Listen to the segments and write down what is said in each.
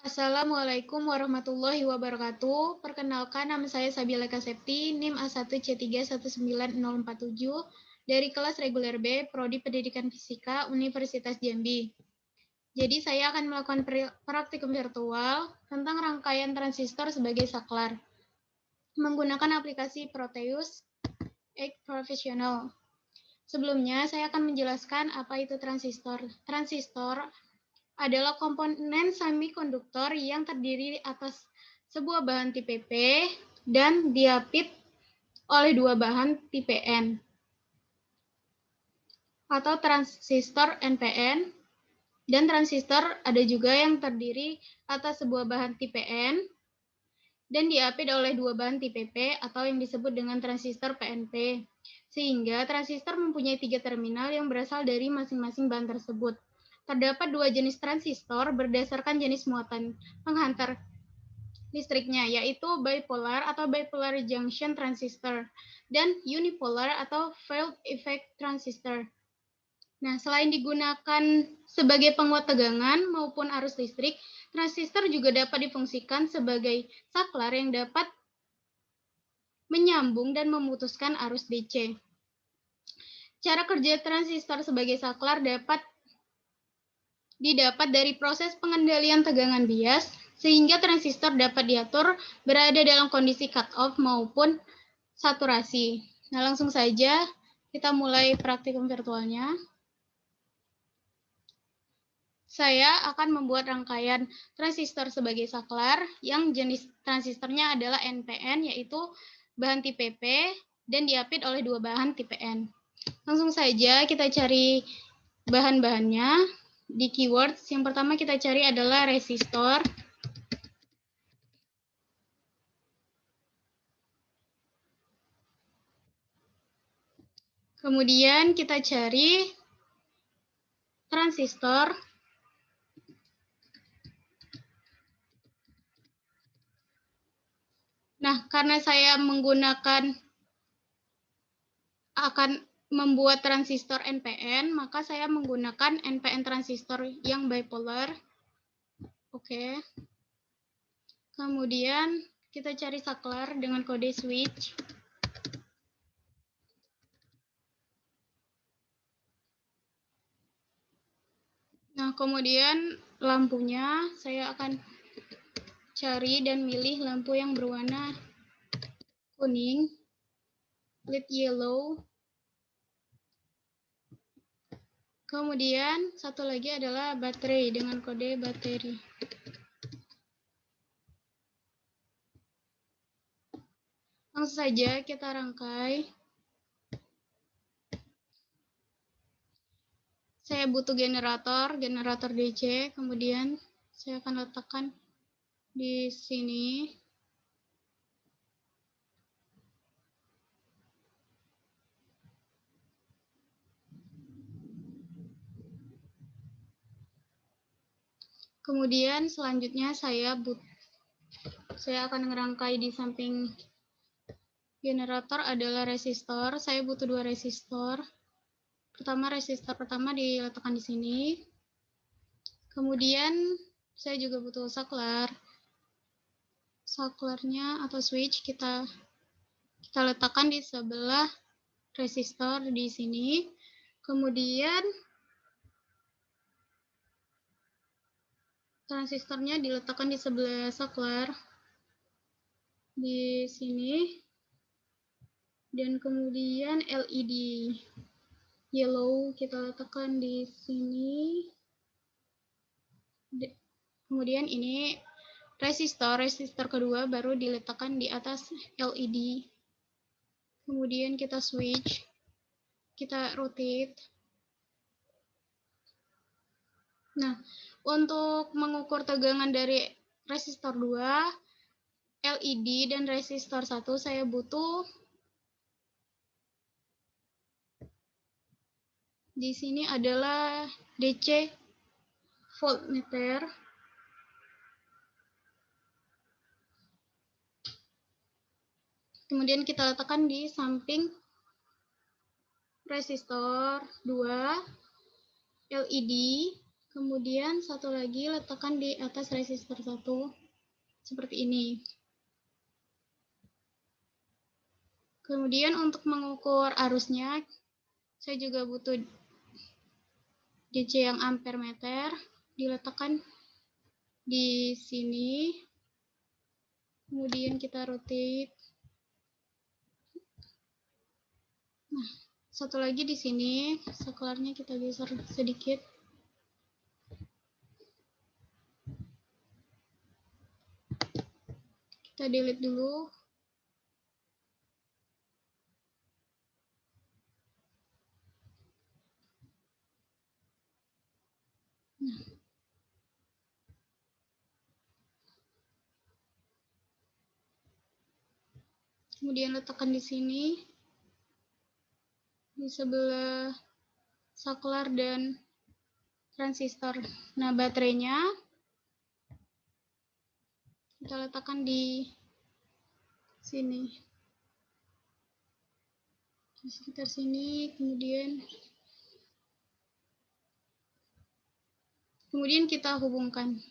Assalamualaikum warahmatullahi wabarakatuh. Perkenalkan, nama saya Sabila Kasepti, NIM A1C31947 dari kelas reguler B, Prodi Pendidikan Fisika, Universitas Jambi. Jadi saya akan melakukan praktikum virtual tentang rangkaian transistor sebagai saklar menggunakan aplikasi Proteus X Professional. Sebelumnya, saya akan menjelaskan apa itu transistor. Transistor adalah komponen semikonduktor yang terdiri atas sebuah bahan tipe P dan diapit oleh dua bahan tipe N atau transistor NPN, dan transistor ada juga yang terdiri atas sebuah bahan tipe N dan diapit oleh dua bahan tipe P atau yang disebut dengan transistor PNP. Sehingga transistor mempunyai 3 terminal yang berasal dari masing-masing bahan tersebut. Terdapat 2 jenis transistor berdasarkan jenis muatan penghantar listriknya, yaitu bipolar atau bipolar junction transistor dan unipolar atau field effect transistor. Nah, selain digunakan sebagai penguat tegangan maupun arus listrik, transistor juga dapat difungsikan sebagai saklar yang dapat menyambung dan memutuskan arus DC. Cara kerja transistor sebagai saklar didapat dari proses pengendalian tegangan bias, sehingga transistor dapat diatur berada dalam kondisi cut-off maupun saturasi. Nah, langsung saja kita mulai praktikum virtualnya. Saya akan membuat rangkaian transistor sebagai saklar yang jenis transistornya adalah NPN, yaitu bahan tipe P dan diapit oleh dua bahan tipe N. Langsung saja kita cari bahan-bahannya. Di keywords, yang pertama kita cari adalah resistor. Kemudian kita cari transistor. Nah, karena saya akan membuat transistor NPN, maka saya menggunakan NPN transistor yang bipolar. Oke. Kemudian kita cari saklar dengan kode switch. Nah, kemudian lampunya saya akan cari dan milih lampu yang berwarna kuning, lit yellow. Kemudian satu lagi adalah baterai dengan kode baterai. Langsung saja kita rangkai. Saya butuh generator DC, kemudian saya akan letakkan di sini. Kemudian selanjutnya saya akan ngerangkai di samping generator adalah resistor. Saya butuh 2 resistor. Resistor pertama diletakkan di sini. Kemudian saya juga butuh saklar. Saklarnya atau switch kita letakkan di sebelah resistor di sini. Kemudian transistornya diletakkan di sebelah saklar di sini. Dan kemudian LED yellow kita letakkan di sini. Kemudian ini resistor kedua baru diletakkan di atas LED. Kemudian kita switch, kita rotate. Nah, untuk mengukur tegangan dari resistor 2, LED dan resistor 1 saya butuh di sini adalah DC voltmeter. Kemudian kita letakkan di samping resistor 2, LED, Kemudian satu lagi letakkan di atas resistor 1 seperti ini. Kemudian untuk mengukur arusnya, saya juga butuh DC yang ampere meter, diletakkan di sini. Kemudian kita rotate. Nah, satu lagi di sini, saklarnya kita geser sedikit. Kita delete dulu. Nah. Kemudian letakkan di sini, di sebelah saklar dan transistor. Nah, baterainya kita letakkan di sini, di sekitar sini. Kemudian kita hubungkan.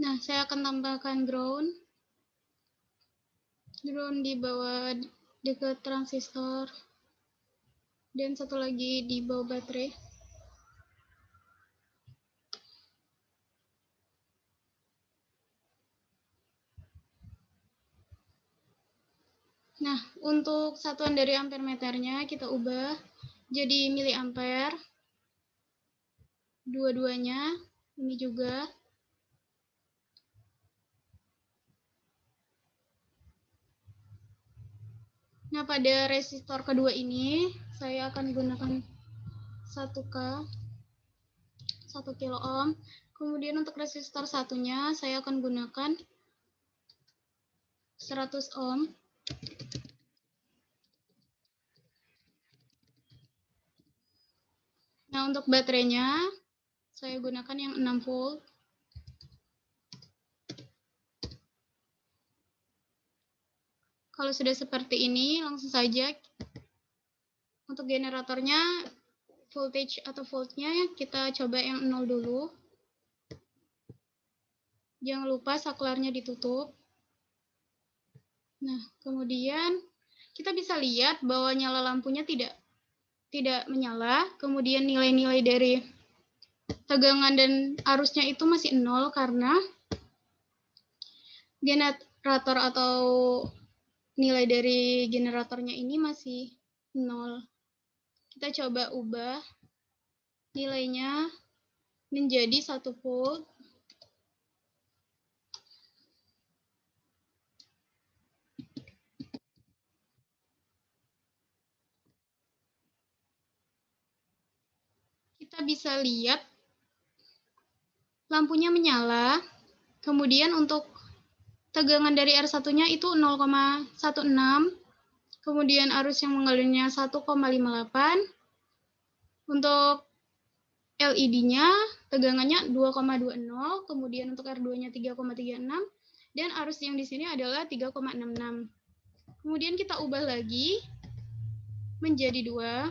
Nah, saya akan tambahkan ground di bawah dekat transistor, dan satu lagi di bawah baterai. Nah, untuk satuan dari ampere meternya kita ubah jadi miliampere. Dua-duanya, ini juga. Nah, pada resistor kedua ini, saya akan gunakan 1K, 1 kilo ohm. Kemudian untuk resistor satunya, saya akan gunakan 100 ohm. Nah, untuk baterainya, saya gunakan yang 6 volt. Kalau sudah seperti ini, langsung saja untuk generatornya, voltage atau voltnya kita coba yang 0 dulu. Jangan lupa saklarnya ditutup. Nah, kemudian kita bisa lihat bahwa nyala lampunya tidak menyala. Kemudian nilai-nilai dari tegangan dan arusnya itu masih 0 karena generator atau nilai dari generatornya ini masih 0. Kita coba ubah nilainya menjadi 1 volt. Kita bisa lihat lampunya menyala. Kemudian untuk tegangan dari R1-nya itu 0,16. Kemudian arus yang mengalirnya 1,58. Untuk LED-nya tegangannya 2,20, kemudian untuk R2-nya 3,36, Dan arus yang di sini adalah 3,66. Kemudian kita ubah lagi menjadi 2.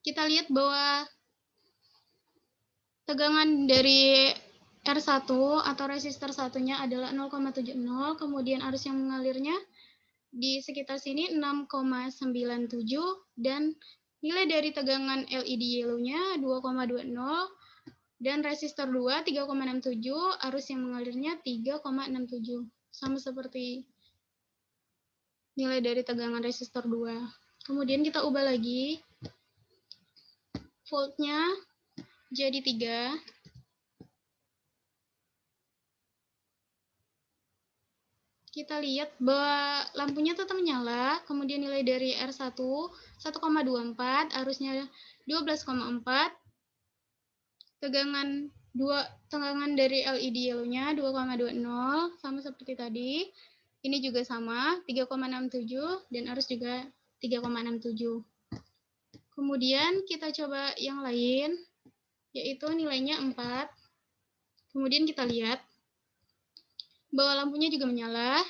Kita lihat bahwa tegangan dari R1 atau resistor satunya adalah 0,70, kemudian arus yang mengalirnya di sekitar sini 6,97, dan nilai dari tegangan LED yellow-nya 2,20, dan resistor 2 3,67, arus yang mengalirnya 3,67. Sama seperti nilai dari tegangan resistor 2. Kemudian kita ubah lagi voltnya jadi 3. Kita lihat bahwa lampunya tetap menyala, kemudian nilai dari R1 1,24, arusnya 12,4, tegangan dari LED yellow-nya 2,20, sama seperti tadi. Ini juga sama, 3,67, dan arus juga 3,67. Kemudian kita coba yang lain, yaitu nilainya 4. Kemudian kita lihat bahwa lampunya juga menyala.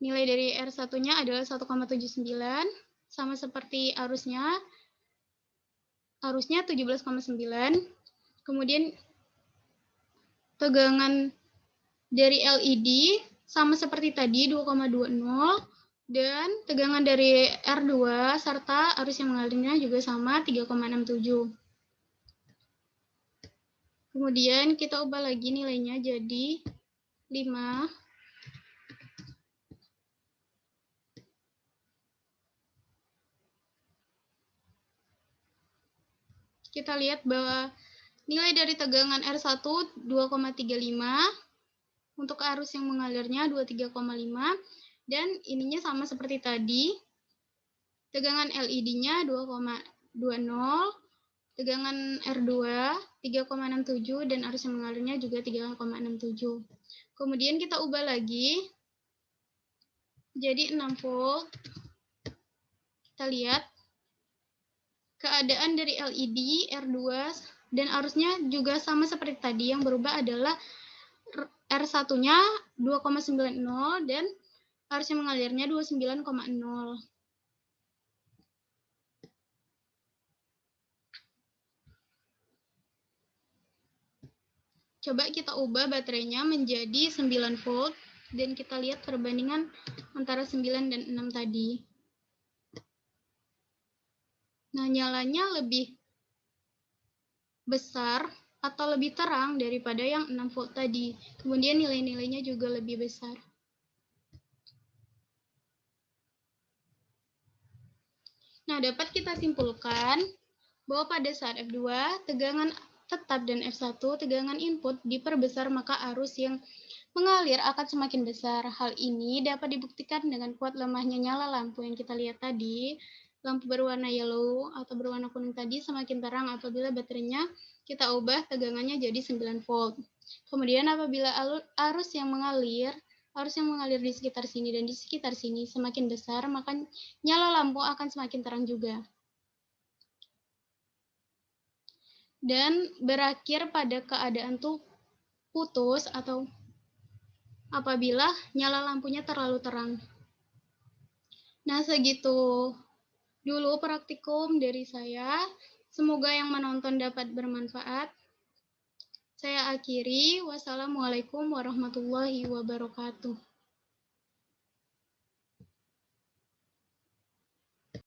Nilai dari R1-nya adalah 1,79, sama seperti arusnya 17,9. Kemudian tegangan dari LED sama seperti tadi 2,20, dan tegangan dari R2 serta arus yang mengalirnya juga sama 3,67. Kemudian kita ubah lagi nilainya jadi 5. Kita lihat bahwa nilai dari tegangan R1 2,35, untuk arus yang mengalirnya 23,5, dan ininya sama seperti tadi. Tegangan LED-nya 2,20, tegangan R2 3,67, dan arus yang mengalirnya juga 3,67. Kemudian kita ubah lagi jadi 6 volt. Kita lihat keadaan dari LED R2 dan arusnya juga sama seperti tadi. Yang berubah adalah R1-nya 2,90 dan arus yang mengalirnya 29,0. Coba kita ubah baterainya menjadi 9 volt dan kita lihat perbandingan antara 9 dan 6 tadi. Nah, nyalanya lebih besar atau lebih terang daripada yang 6 volt tadi. Kemudian nilai-nilainya juga lebih besar. Nah, dapat kita simpulkan bahwa pada saat F2, tegangan tetap dan F1, tegangan input diperbesar, maka arus yang mengalir akan semakin besar. Hal ini dapat dibuktikan dengan kuat lemahnya nyala lampu yang kita lihat tadi. Lampu berwarna yellow atau berwarna kuning tadi semakin terang apabila baterainya kita ubah tegangannya jadi 9 volt. Kemudian apabila arus yang mengalir di sekitar sini dan di sekitar sini semakin besar, maka nyala lampu akan semakin terang juga. Dan berakhir pada keadaan putus atau apabila nyala lampunya terlalu terang. Nah, segitu dulu praktikum dari saya. Semoga yang menonton dapat bermanfaat. Saya akhiri. Wassalamualaikum warahmatullahi wabarakatuh.